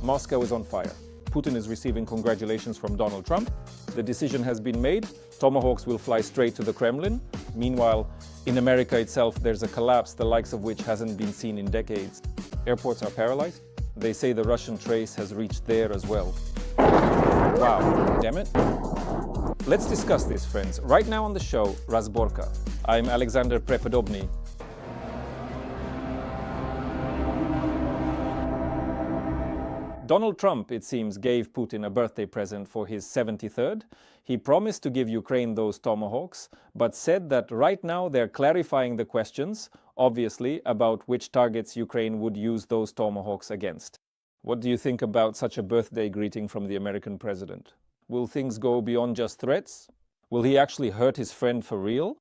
Moscow is on fire. Putin is receiving congratulations from Donald Trump. The decision has been made. Tomahawks will fly straight to the Kremlin. Meanwhile, in America itself, there's a collapse the likes of which hasn't been seen in decades. Airports are paralyzed. They say the Russian trace has reached there as well. Wow, damn it. Let's discuss this, friends. Right now on the show, Razborka. I'm Alexander Prepodobny. Donald Trump, it seems, gave Putin a birthday present for his 73rd. He promised to give Ukraine those Tomahawks, but said that right now they're clarifying the questions, obviously, about which targets Ukraine would use those Tomahawks against. What do you think about such a birthday greeting from the American president? Will things go beyond just threats? Will he actually hurt his friend for real?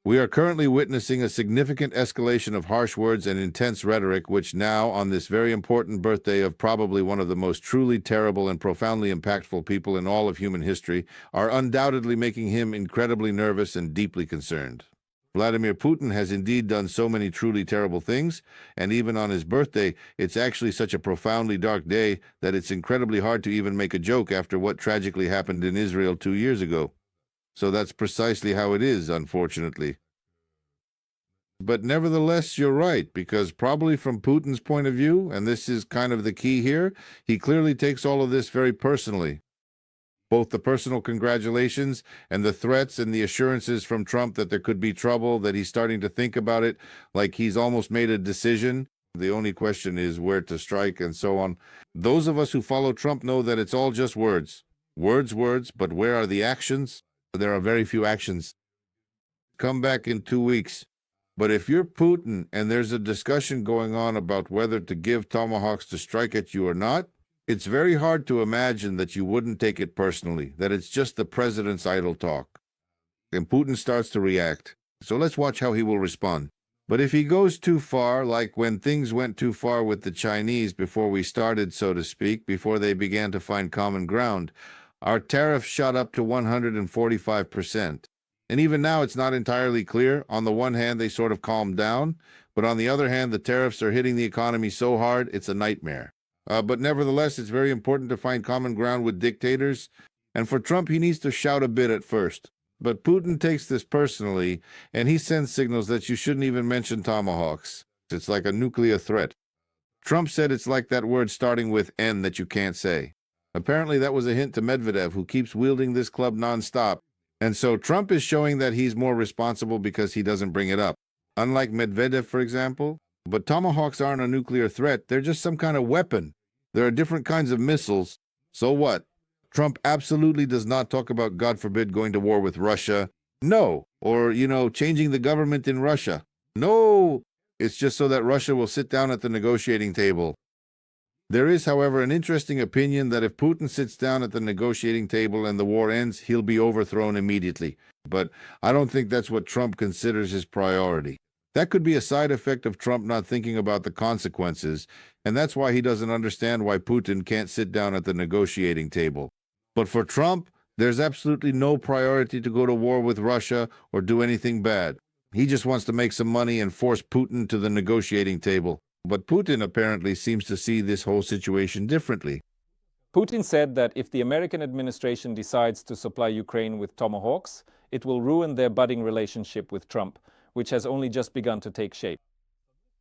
We are currently witnessing a significant escalation of harsh words and intense rhetoric, which now, on this very important birthday of probably one of the most truly terrible and profoundly impactful people in all of human history, are undoubtedly making him incredibly nervous and deeply concerned. Vladimir Putin has indeed done so many truly terrible things, and even on his birthday, it's actually such a profoundly dark day that it's incredibly hard to even make a joke after what tragically happened in Israel 2 years ago. So that's precisely how it is, unfortunately. But nevertheless, you're right, because probably from Putin's point of view, and this is kind of the key here, he clearly takes all of this very personally. Both the personal congratulations and the threats and the assurances from Trump that there could be trouble, that he's starting to think about it, like he's almost made a decision. The only question is where to strike and so on. Those of us who follow Trump know that it's all just words. Words, words, but where are the actions? There are very few actions. Come back in 2 weeks. But if you're Putin and there's a discussion going on about whether to give Tomahawks to strike at you or not, it's very hard to imagine that you wouldn't take it personally, that it's just the president's idle talk. And Putin starts to react. So let's watch how he will respond. But if he goes too far, like when things went too far with the Chinese before we started, so to speak, before they began to find common ground, our tariff shot up to 145%. And even now, it's not entirely clear. On the one hand, they sort of calmed down, but on the other hand, the tariffs are hitting the economy so hard, it's a nightmare. But nevertheless, it's very important to find common ground with dictators. And for Trump, he needs to shout a bit at first. But Putin takes this personally, and he sends signals that you shouldn't even mention Tomahawks. It's like a nuclear threat. Trump said it's like that word starting with N that you can't say. Apparently, that was a hint to Medvedev, who keeps wielding this club nonstop. And so Trump is showing that he's more responsible because he doesn't bring it up. Unlike Medvedev, for example. But Tomahawks aren't a nuclear threat. They're just some kind of weapon. There are different kinds of missiles. So what? Trump absolutely does not talk about, God forbid, going to war with Russia. No. Or, changing the government in Russia. No. It's just so that Russia will sit down at the negotiating table. There is, however, an interesting opinion that if Putin sits down at the negotiating table and the war ends, he'll be overthrown immediately. But I don't think that's what Trump considers his priority. That could be a side effect of Trump not thinking about the consequences, and that's why he doesn't understand why Putin can't sit down at the negotiating table. But for Trump, there's absolutely no priority to go to war with Russia or do anything bad. He just wants to make some money and force Putin to the negotiating table. But Putin apparently seems to see this whole situation differently. Putin said that if the American administration decides to supply Ukraine with Tomahawks, it will ruin their budding relationship with Trump, which has only just begun to take shape.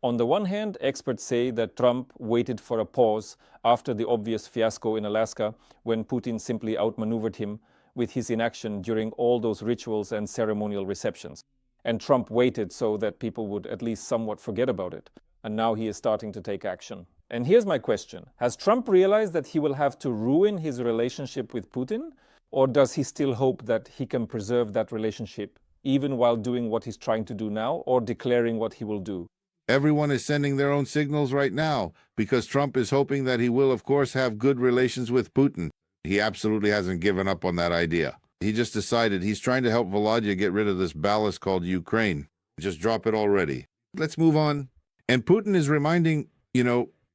On the one hand, experts say that Trump waited for a pause after the obvious fiasco in Alaska, when Putin simply outmaneuvered him with his inaction during all those rituals and ceremonial receptions. And Trump waited so that people would at least somewhat forget about it. And now he is starting to take action. And here's my question. Has Trump realized that he will have to ruin his relationship with Putin? Or does he still hope that he can preserve that relationship, even while doing what he's trying to do now, or declaring what he will do? Everyone is sending their own signals right now, because Trump is hoping that he will, of course, have good relations with Putin. He absolutely hasn't given up on that idea. He just decided he's trying to help Volodya get rid of this ballast called Ukraine. Just drop it already. Let's move on. And Putin is reminding,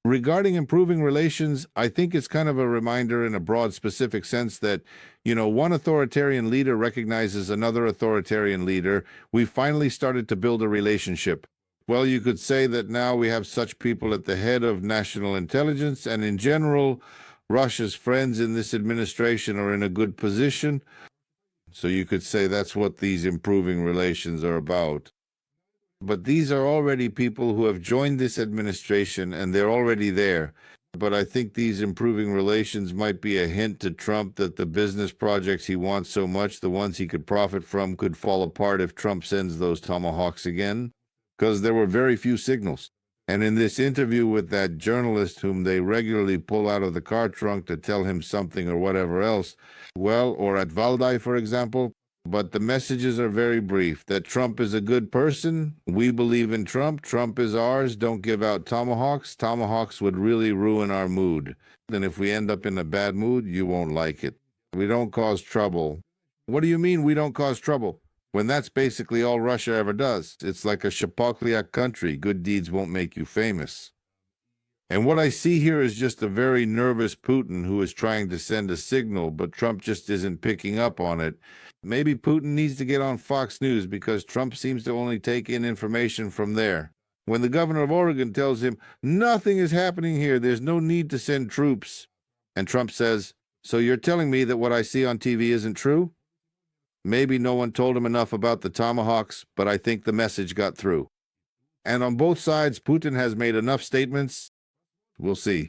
regarding improving relations, I think it's kind of a reminder in a broad, specific sense that, one authoritarian leader recognizes another authoritarian leader. We finally started to build a relationship. Well, you could say that now we have such people at the head of national intelligence, and in general, Russia's friends in this administration are in a good position. So you could say that's what these improving relations are about. But these are already people who have joined this administration, and they're already there. But I think these improving relations might be a hint to Trump that the business projects he wants so much, the ones he could profit from, could fall apart if Trump sends those Tomahawks again. Because there were very few signals. And in this interview with that journalist whom they regularly pull out of the car trunk to tell him something or whatever else, well, or at Valdai, for example, but the messages are very brief, that Trump is a good person. We believe in Trump. Trump is ours. Don't give out tomahawks. Tomahawks would really ruin our mood. And if we end up in a bad mood, you won't like it. We don't cause trouble. What do you mean we don't cause trouble? When that's basically all Russia ever does. It's like a Shapokliak country. Good deeds won't make you famous. And what I see here is just a very nervous Putin who is trying to send a signal, but Trump just isn't picking up on it. Maybe Putin needs to get on Fox News because Trump seems to only take in information from there. When the governor of Oregon tells him, nothing is happening here, there's no need to send troops. And Trump says, so you're telling me that what I see on TV isn't true? Maybe no one told him enough about the Tomahawks, but I think the message got through. And on both sides, Putin has made enough statements. We'll see.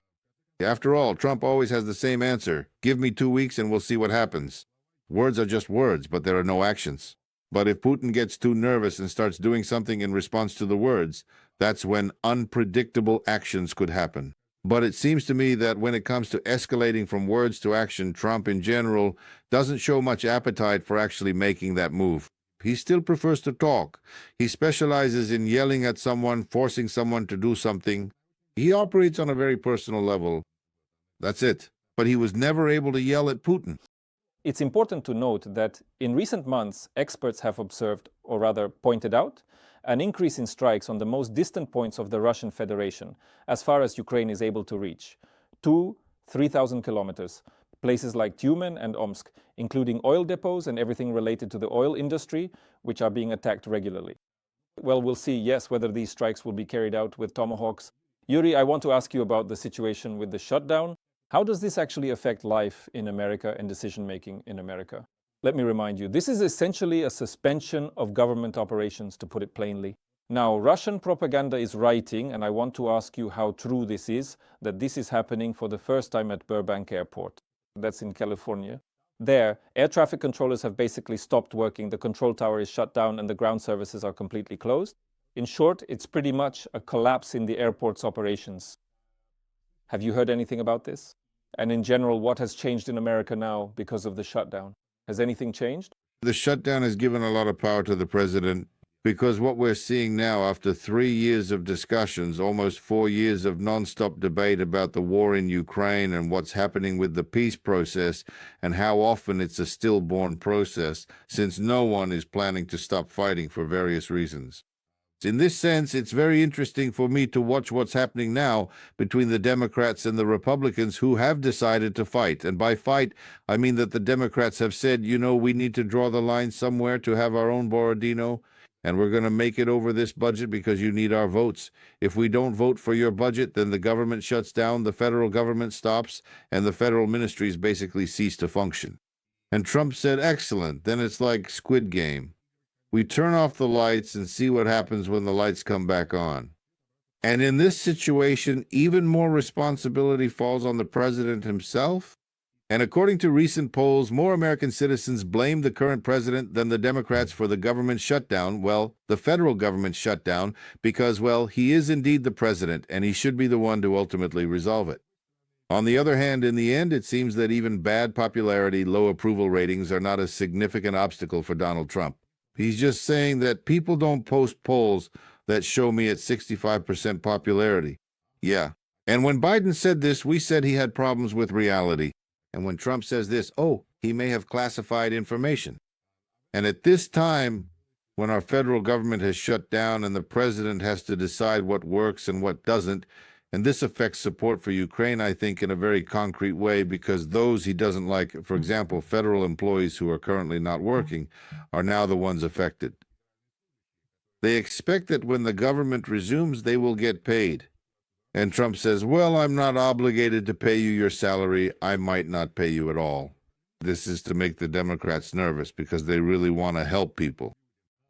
After all, Trump always has the same answer. Give me 2 weeks and we'll see what happens. Words are just words, but there are no actions. But if Putin gets too nervous and starts doing something in response to the words, that's when unpredictable actions could happen. But it seems to me that when it comes to escalating from words to action, Trump in general doesn't show much appetite for actually making that move. He still prefers to talk. He specializes in yelling at someone, forcing someone to do something. He operates on a very personal level. That's it. But he was never able to yell at Putin. It's important to note that in recent months, experts have observed, or rather pointed out, an increase in strikes on the most distant points of the Russian Federation, as far as Ukraine is able to reach, 3,000 kilometers, places like Tyumen and Omsk, including oil depots and everything related to the oil industry, which are being attacked regularly. Well, we'll see, yes, whether these strikes will be carried out with Tomahawks. Yuri, I want to ask you about the situation with the shutdown. How does this actually affect life in America and decision-making in America? Let me remind you, this is essentially a suspension of government operations, to put it plainly. Now, Russian propaganda is writing, and I want to ask you how true this is, that this is happening for the first time at Burbank Airport. That's in California. There, air traffic controllers have basically stopped working, the control tower is shut down, and the ground services are completely closed. In short, it's pretty much a collapse in the airport's operations. Have you heard anything about this? And in general, what has changed in America now because of the shutdown? Has anything changed? The shutdown has given a lot of power to the president because what we're seeing now, after 3 years of discussions, almost 4 years of nonstop debate about the war in Ukraine and what's happening with the peace process and how often it's a stillborn process, since no one is planning to stop fighting for various reasons. In this sense, it's very interesting for me to watch what's happening now between the Democrats and the Republicans who have decided to fight. And by fight, I mean that the Democrats have said, you know, we need to draw the line somewhere to have our own Borodino, and we're going to make it over this budget because you need our votes. If we don't vote for your budget, then the government shuts down, the federal government stops, and the federal ministries basically cease to function. And Trump said, excellent. Then it's like Squid Game. We turn off the lights and see what happens when the lights come back on. And in this situation, even more responsibility falls on the president himself. And according to recent polls, more American citizens blame the current president than the Democrats for the government shutdown, well, the federal government shutdown, because, well, he is indeed the president, and he should be the one to ultimately resolve it. On the other hand, in the end, it seems that even bad popularity, low approval ratings are not a significant obstacle for Donald Trump. He's just saying that people don't post polls that show me at 65% popularity. Yeah. And when Biden said this, we said he had problems with reality. And when Trump says this, oh, he may have classified information. And at this time, when our federal government has shut down and the president has to decide what works and what doesn't, and this affects support for Ukraine, I think, in a very concrete way, because those he doesn't like, for example, federal employees who are currently not working, are now the ones affected. They expect that when the government resumes, they will get paid. And Trump says, well, I'm not obligated to pay you your salary. I might not pay you at all. This is to make the Democrats nervous because they really want to help people.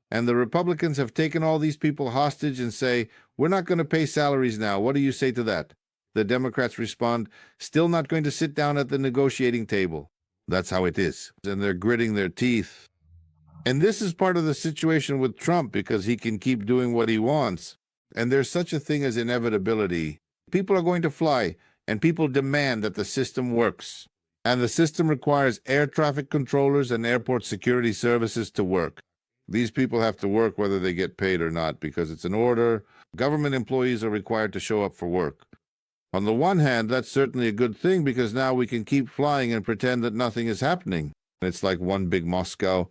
And the Republicans have taken all these people hostage and say, we're not going to pay salaries now. What do you say to that? The Democrats respond, still not going to sit down at the negotiating table. That's how it is. And they're gritting their teeth. And this is part of the situation with Trump because he can keep doing what he wants. And there's such a thing as inevitability. People are going to fly, and people demand that the system works. And the system requires air traffic controllers and airport security services to work. These people have to work whether they get paid or not because it's an order. Government employees are required to show up for work. On the one hand, that's certainly a good thing because now we can keep flying and pretend that nothing is happening. It's like one big Moscow.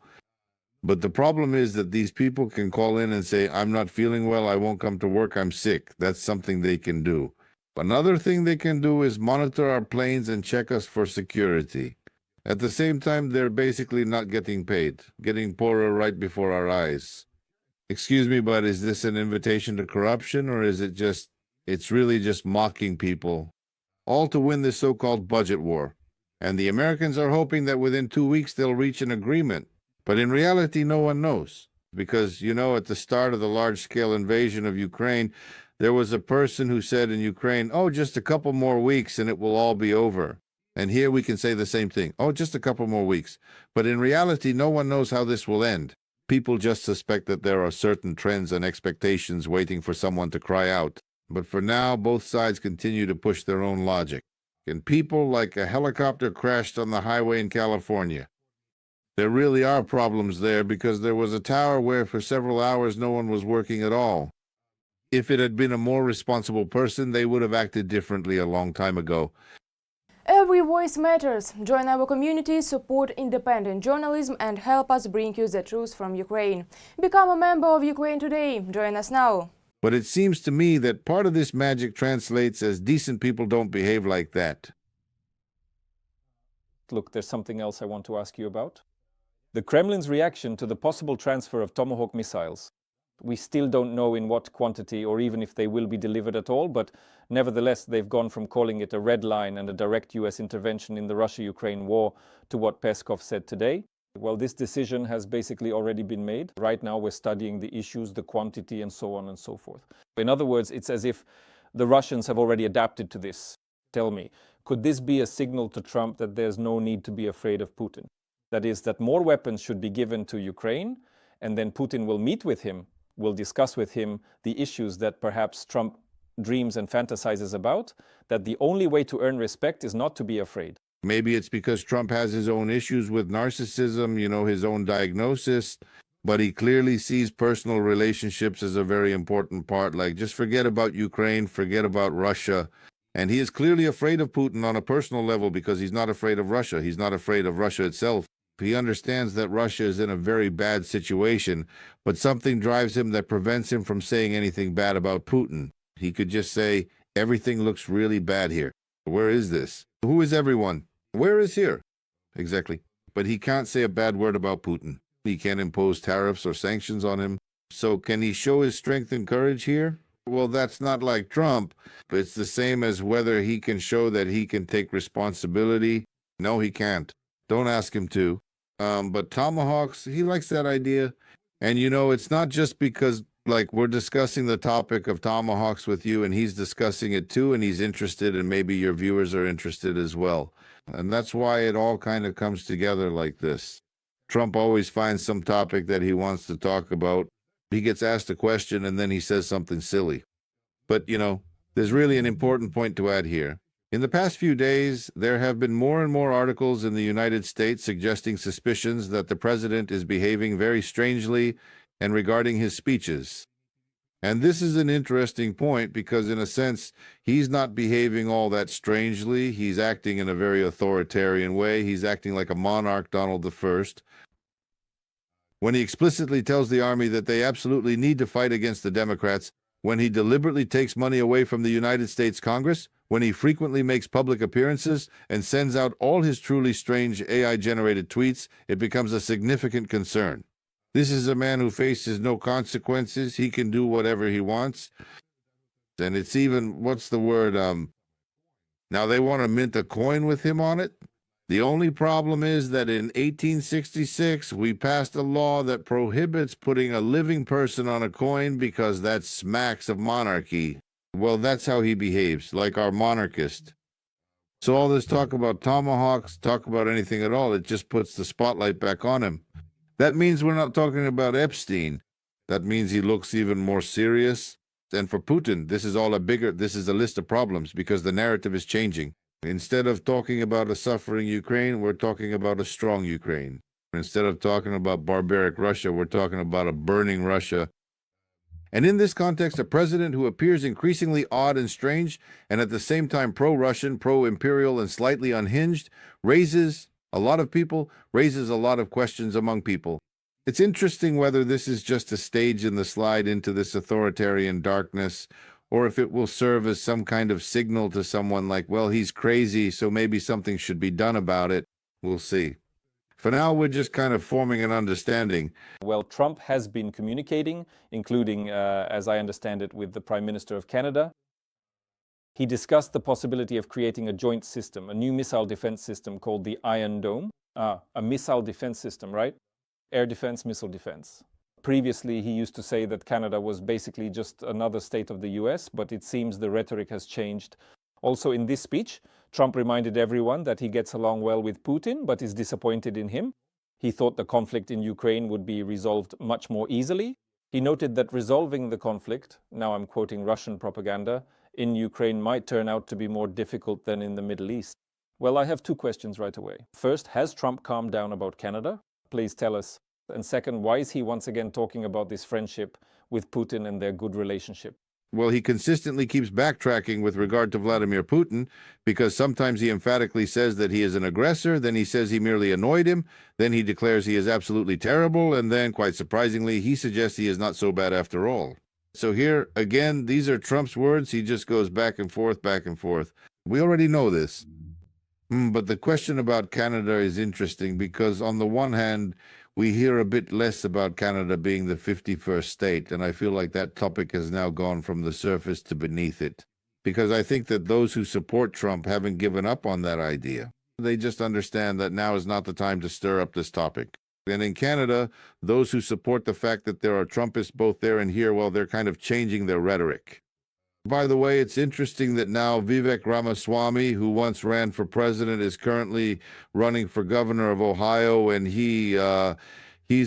But the problem is that these people can call in and say, I'm not feeling well, I won't come to work, I'm sick. That's something they can do. Another thing they can do is monitor our planes and check us for security. At the same time, they're basically not getting paid, getting poorer right before our eyes. Excuse me, but is this an invitation to corruption, or is it just, it's really just mocking people, all to win this so-called budget war? And the Americans are hoping that within 2 weeks they'll reach an agreement. But in reality, no one knows. Because, at the start of the large-scale invasion of Ukraine, there was a person who said in Ukraine, oh, just a couple more weeks and it will all be over. And here we can say the same thing. Oh, just a couple more weeks. But in reality, no one knows how this will end. People just suspect that there are certain trends and expectations waiting for someone to cry out. But for now, both sides continue to push their own logic. And people, like a helicopter crashed on the highway in California. There really are problems there because there was a tower where for several hours no one was working at all. If it had been a more responsible person, they would have acted differently a long time ago. Every voice matters. Join our community, support independent journalism and help us bring you the truth from Ukraine. Become a member of Ukraine Today. Join us now. But it seems to me that part of this magic translates as decent people don't behave like that. Look, there's something else I want to ask you about. The Kremlin's reaction to the possible transfer of Tomahawk missiles. We still don't know in what quantity or even if they will be delivered at all, but nevertheless they've gone from calling it a red line and a direct US intervention in the Russia-Ukraine war to what Peskov said today. Well, this decision has basically already been made. Right now we're studying the issues, the quantity, and so on and so forth. In other words, it's as if the Russians have already adapted to this. Tell me, could this be a signal to Trump that there's no need to be afraid of Putin? That is, that more weapons should be given to Ukraine, and then Putin will meet with him, will discuss with him the issues that perhaps Trump dreams and fantasizes about, that the only way to earn respect is not to be afraid. Maybe it's because Trump has his own issues with narcissism, his own diagnosis, but he clearly sees personal relationships as a very important part. Like, just forget about Ukraine, forget about Russia. And he is clearly afraid of Putin on a personal level because he's not afraid of Russia. He's not afraid of Russia itself. He understands that Russia is in a very bad situation, but something drives him that prevents him from saying anything bad about Putin. He could just say, everything looks really bad here. Where is this? Who is everyone? Where is here? Exactly. But he can't say a bad word about Putin. He can't impose tariffs or sanctions on him. So can he show his strength and courage here? Well, that's not like Trump. It's the same as whether he can show that he can take responsibility. No, he can't. Don't ask him to. But Tomahawks, he likes that idea. And it's not just because, we're discussing the topic of Tomahawks with you and he's discussing it too and he's interested and maybe your viewers are interested as well. And that's why it all kind of comes together like this. Trump always finds some topic that he wants to talk about. He gets asked a question and then he says something silly. But, there's really an important point to add here. In the past few days, there have been more and more articles in the United States suggesting suspicions that the president is behaving very strangely and regarding his speeches. And this is an interesting point because, in a sense, he's not behaving all that strangely. He's acting in a very authoritarian way. He's acting like a monarch, Donald I. When he explicitly tells the army that they absolutely need to fight against the Democrats, when he deliberately takes money away from the United States Congress, when he frequently makes public appearances and sends out all his truly strange AI-generated tweets, it becomes a significant concern. This is a man who faces no consequences. He can do whatever he wants. And it's even, what's the word? Now they want to mint a coin with him on it. The only problem is that in 1866, we passed a law that prohibits putting a living person on a coin because that smacks of monarchy. Well, that's how he behaves, like our monarchist. So all this talk about tomahawks, talk about anything at all, it just puts the spotlight back on him. That means we're not talking about Epstein. That means he looks even more serious. And for Putin, this is a list of problems because the narrative is changing. Instead of talking about a suffering Ukraine, we're talking about a strong Ukraine. Instead of talking about barbaric Russia, we're talking about a burning Russia. And in this context, a president who appears increasingly odd and strange, and at the same time pro-Russian, pro-imperial, and slightly unhinged, raises a lot of questions among people. It's interesting whether this is just a stage in the slide into this authoritarian darkness, or if it will serve as some kind of signal to someone like, well, he's crazy, so maybe something should be done about it. We'll see. For now, we're just kind of forming an understanding. Well, Trump has been communicating, including, as I understand it, with the Prime Minister of Canada. He discussed the possibility of creating a joint system, a new missile defense system called the Iron Dome. A missile defense system, right? Air defense, missile defense. Previously, he used to say that Canada was basically just another state of the US, but it seems the rhetoric has changed. Also, in this speech, Trump reminded everyone that he gets along well with Putin, but is disappointed in him. He thought the conflict in Ukraine would be resolved much more easily. He noted that resolving the conflict, now I'm quoting Russian propaganda, in Ukraine might turn out to be more difficult than in the Middle East. Well, I have two questions right away. First, has Trump calmed down about Canada? Please tell us. And second, why is he once again talking about this friendship with Putin and their good relationship? Well, he consistently keeps backtracking with regard to Vladimir Putin because sometimes he emphatically says that he is an aggressor, then he says he merely annoyed him, then he declares he is absolutely terrible, and then, quite surprisingly, he suggests he is not so bad after all. So here, again, these are Trump's words. He just goes back and forth, back and forth. We already know this. But the question about Canada is interesting because on the one hand, we hear a bit less about Canada being the 51st state, and I feel like that topic has now gone from the surface to beneath it. Because I think that those who support Trump haven't given up on that idea. They just understand that now is not the time to stir up this topic. And in Canada, those who support the fact that there are Trumpists both there and here, well, they're kind of changing their rhetoric. By the way, it's interesting that now Vivek Ramaswamy, who once ran for president, is currently running for governor of Ohio, and he's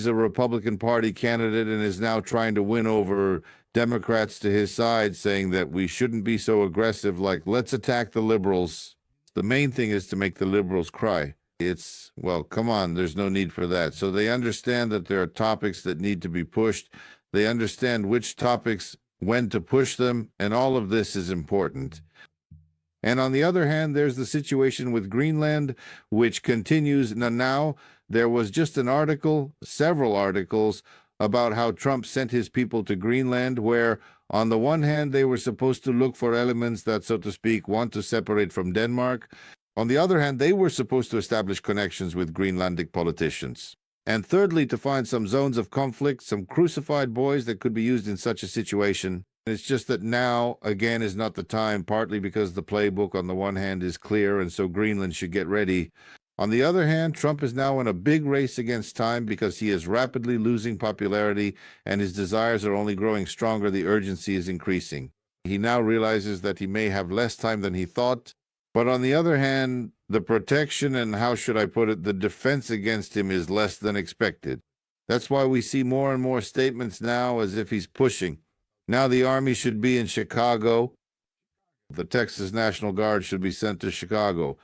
a Republican Party candidate and is now trying to win over Democrats to his side, saying that we shouldn't be so aggressive, like, let's attack the liberals. The main thing is to make the liberals cry. It's, well, come on, there's no need for that. So they understand that there are topics that need to be pushed. They understand which topics, when to push them, and all of this is important. And on the other hand, there's the situation with Greenland, which continues. Now, there was just an article, several articles, about how Trump sent his people to Greenland, where, on the one hand, they were supposed to look for elements that, so to speak, want to separate from Denmark. On the other hand, they were supposed to establish connections with Greenlandic politicians. And thirdly, to find some zones of conflict, some crucified boys that could be used in such a situation. It's just that now, again, is not the time, partly because the playbook on the one hand is clear, and so Greenland should get ready. On the other hand, Trump is now in a big race against time because he is rapidly losing popularity and his desires are only growing stronger. The urgency is increasing. He now realizes that he may have less time than he thought. But on the other hand, the protection and, how should I put it, the defense against him is less than expected. That's why we see more and more statements now as if he's pushing. Now the Army should be in Chicago. The Texas National Guard should be sent to Chicago.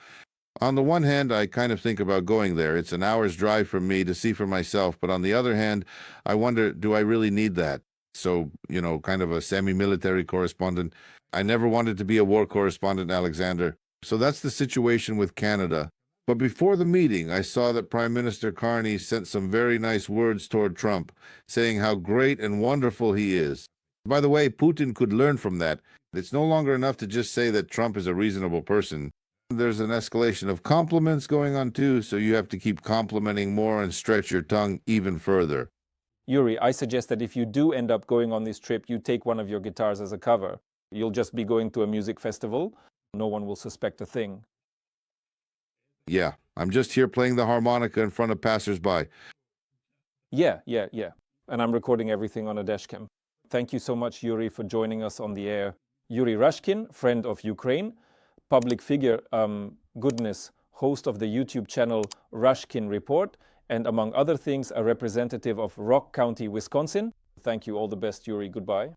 On the one hand, I kind of think about going there. It's an hour's drive from me to see for myself. But on the other hand, I wonder, do I really need that? So, kind of a semi-military correspondent. I never wanted to be a war correspondent, Alexander. So that's the situation with Canada. But before the meeting, I saw that Prime Minister Carney sent some very nice words toward Trump, saying how great and wonderful he is. By the way, Putin could learn from that. It's no longer enough to just say that Trump is a reasonable person. There's an escalation of compliments going on too, so you have to keep complimenting more and stretch your tongue even further. Yuri, I suggest that if you do end up going on this trip, you take one of your guitars as a cover. You'll just be going to a music festival. No one will suspect a thing. Yeah, I'm just here playing the harmonica in front of passers-by. Yeah. And I'm recording everything on a dashcam. Thank you so much, Yuri, for joining us on the air. Yuri Rashkin, friend of Ukraine, public figure, goodness, host of the YouTube channel Rashkin Report, and among other things, a representative of Rock County, Wisconsin. Thank you. All the best, Yuri. Goodbye.